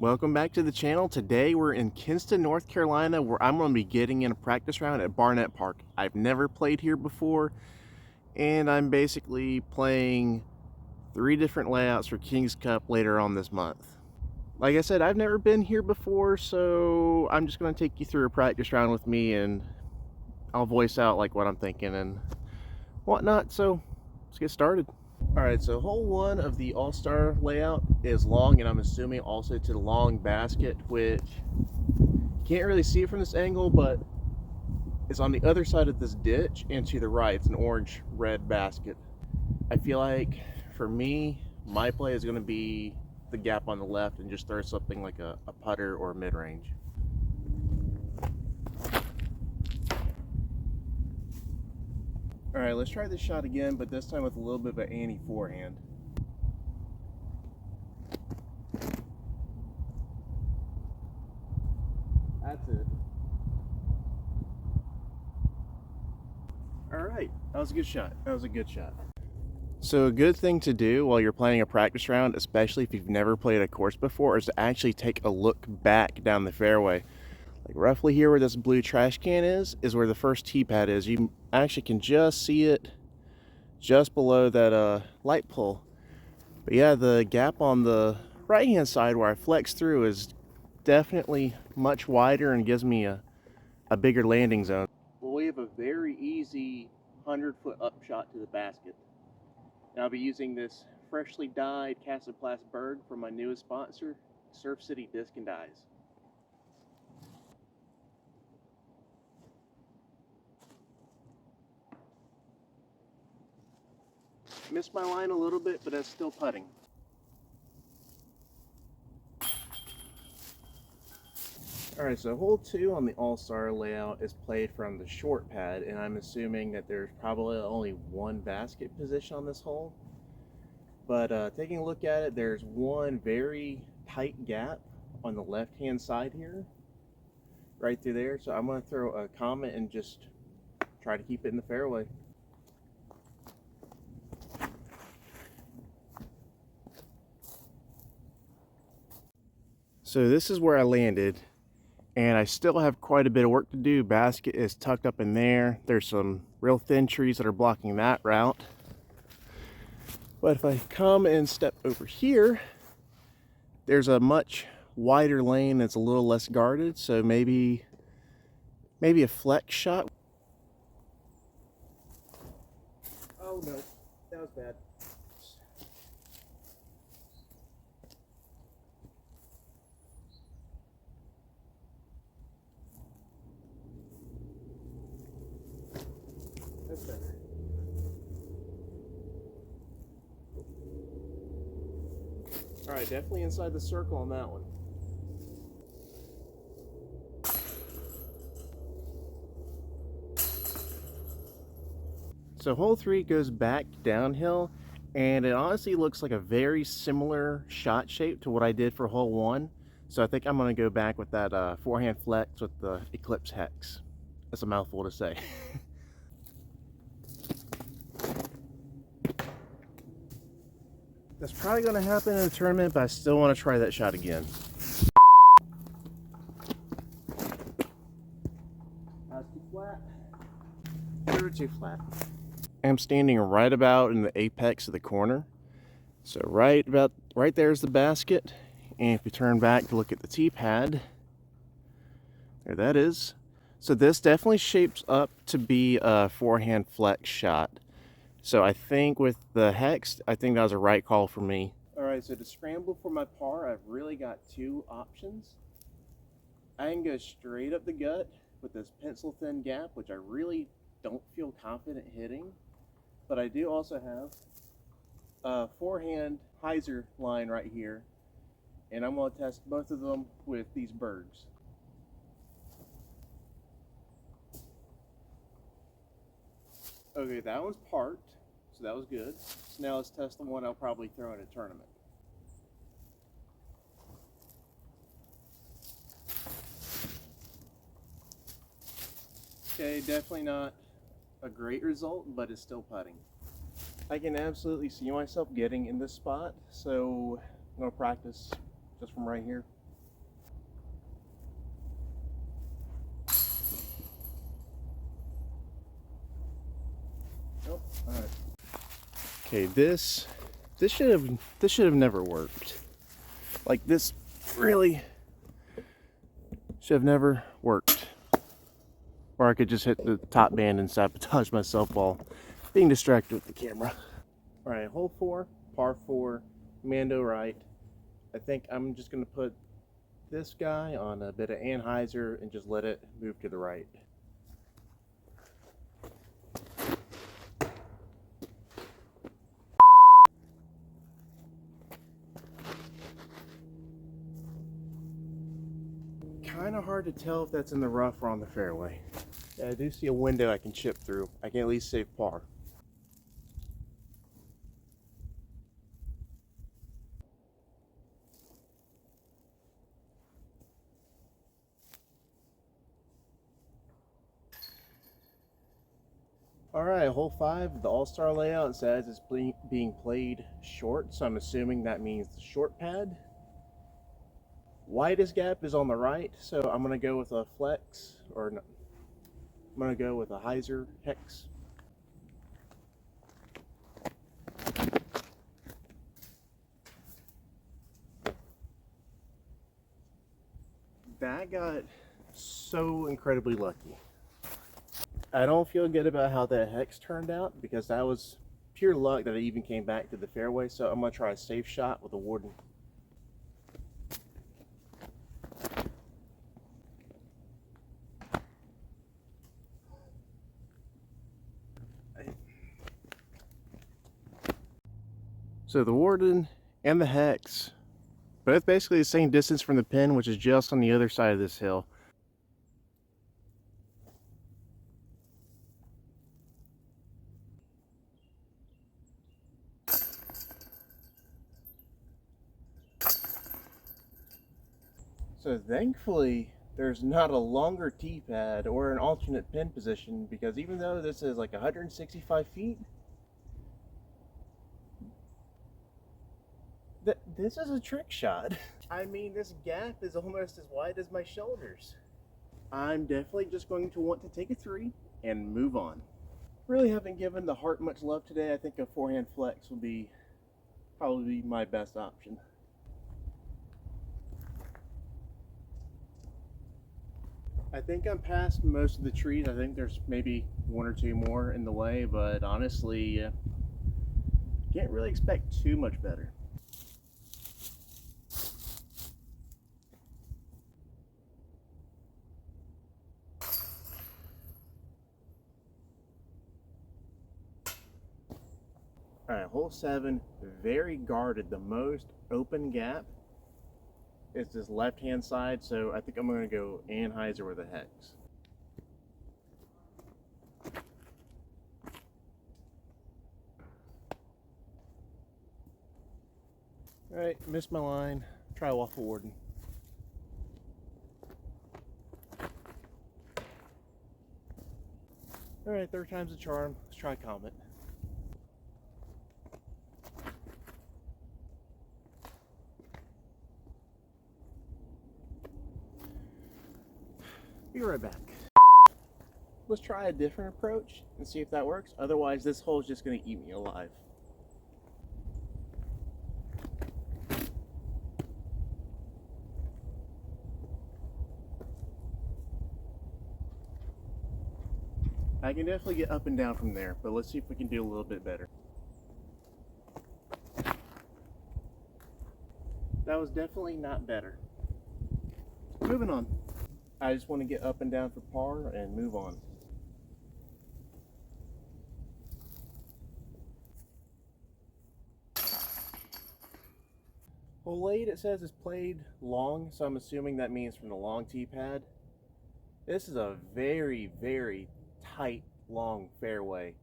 Welcome back to the channel. Today we're in Kinston, North Carolina, where I'm going to be getting in a practice round at Barnet Park. I've never played here before, and I'm basically playing 3 different layouts for King's Cup later on this month. Like I said, I've never been here before, so I'm just going to take you through a practice round with me, and I'll voice out like what I'm thinking and whatnot. So let's get started. Alright, so hole 1 of the all-star layout is long, and I'm assuming also to the long basket, which you can't really see it from this angle, but it's on the other side of this ditch, and to the right it's an orange-red basket. I feel like for me, my play is going to be the gap on the left and just throw something like a putter or mid-range. Alright, let's try this shot again, but this time with a little bit of an ante forehand. That's it. Alright, that was a good shot. That was a good shot. So a good thing to do while you're playing a practice round, especially if you've never played a course before, is to actually take a look back down the fairway. Like roughly here where this blue trash can is where the first tee pad is. You actually can just see it just below that light pole. But yeah, the gap on the right hand side where I flex through is definitely much wider and gives me a bigger landing zone. Well, we have a very easy 100-foot upshot to the basket. And I'll be using this freshly dyed Casoplast bird from my newest sponsor, Surf City Disc and Dies. Missed my line a little bit, but that's still putting. Alright, so hole 2 on the all-star layout is played from the short pad, and I'm assuming that there's probably only one basket position on this hole. But taking a look at it, there's one very tight gap on the left-hand side here, right through there. So I'm going to throw a comment and just try to keep it in the fairway. So this is where I landed, and I still have quite a bit of work to do. Basket is tucked up in there. There's some real thin trees that are blocking that route. But if I come and step over here, there's a much wider lane that's a little less guarded, so maybe a flex shot. Oh no, that was bad. That's better. Alright, definitely inside the circle on that one. So hole 3 goes back downhill, and it honestly looks like a very similar shot shape to what I did for hole 1. So I think I'm going to go back with that forehand flex with the Eclipse Hex. That's a mouthful to say. That's probably going to happen in a tournament, but I still want to try that shot again. That's too flat. You're too flat. I'm standing right about in the apex of the corner. So right there is the basket. And if you turn back to look at the tee pad, there that is. So this definitely shapes up to be a forehand flex shot. So I think with the hex, I think that was a right call for me. Alright, so to scramble for my par, I've really got 2 options. I can go straight up the gut with this pencil thin gap, which I really don't feel confident hitting. But I do also have a forehand hyzer line right here, and I'm going to test both of them with these birds. Okay, that one's parked, so that was good. So now let's test the one I'll probably throw in a tournament. Okay, definitely not a great result, but it's still putting. I can absolutely see myself getting in this spot, so I'm going to practice just from right here. Okay, this should have never worked. Like, this really should have never worked. Or I could just hit the top band and sabotage myself while being distracted with the camera. All right, hole 4, par 4, Mando right. I think I'm just gonna put this guy on a bit of anhyzer and just let it move to the right. Kind of hard to tell if that's in the rough or on the fairway. Yeah, I do see a window I can chip through. I can at least save par. Alright, hole 5, the all-star layout says it's being played short, so I'm assuming that means the short pad. Widest gap is on the right, so I'm going to go with a flex, or no, I'm going to go with a hyzer hex. That got so incredibly lucky. I don't feel good about how that hex turned out because that was pure luck that it even came back to the fairway, so I'm going to try a safe shot with a Warden. So the Warden and the hex, both basically the same distance from the pin, which is just on the other side of this hill. So thankfully, there's not a longer tee pad or an alternate pin position, because even though this is like 165 feet, this is a trick shot. I mean, this gap is almost as wide as my shoulders. I'm definitely just going to want to take a 3 and move on. Really haven't given the heart much love today. I think a forehand flex would be probably my best option. I think I'm past most of the trees. I think there's maybe 1 or 2 more in the way, but honestly, can't really expect too much better. Alright, hole 7, very guarded. The most open gap is this left-hand side, so I think I'm going to go anhyzer with a hex. Alright, missed my line. Try Waffle Warden. Alright, 3rd time's a charm. Let's try Comet. Be right back. Let's try a different approach and see if that works. Otherwise, this hole is just going to eat me alive. I can definitely get up and down from there, but let's see if we can do a little bit better. That was definitely not better. Moving on. I just want to get up and down for par and move on. Hole 8, it says it's played long, so I'm assuming that means from the long tee pad. This is a very, very tight, long fairway.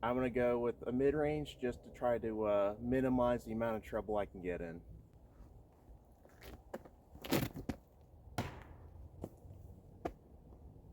I'm going to go with a mid-range just to try to minimize the amount of trouble I can get in.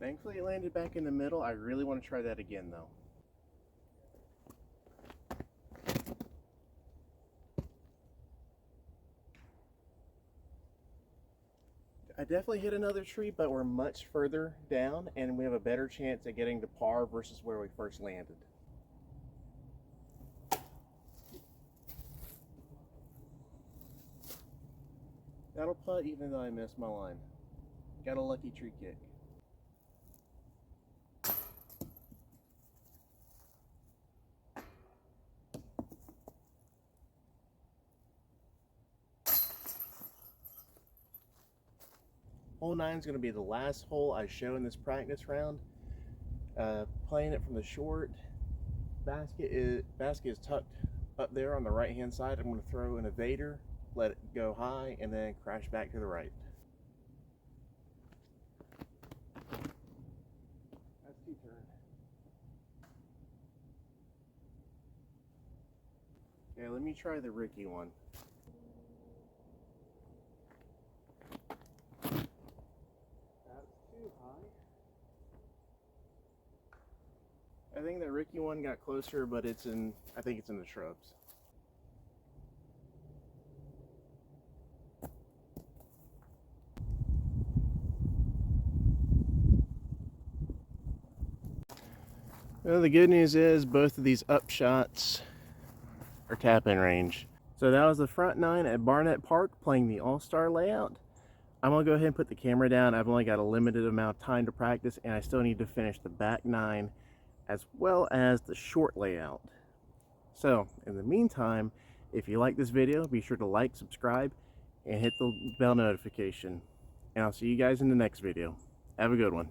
Thankfully it landed back in the middle. I really want to try that again though. I definitely hit another tree, but we're much further down and we have a better chance at getting to par versus where we first landed. That'll putt even though I missed my line. Got a lucky tree kick. Hole 9 is going to be the last hole I show in this practice round. Playing it from the short. Basket is tucked up there on the right hand side. I'm going to throw an evader, let it go high, and then crash back to the right. That's 2-turn. Okay, let me try the Ricky one. That's too high. I think that Ricky one got closer, but I think it's in the shrubs. Well, the good news is both of these up shots are tap-in range. So that was the front 9 at Barnet Park playing the All-Star layout. I'm going to go ahead and put the camera down. I've only got a limited amount of time to practice, and I still need to finish the back 9 as well as the short layout. So, in the meantime, if you like this video, be sure to like, subscribe, and hit the bell notification. And I'll see you guys in the next video. Have a good one.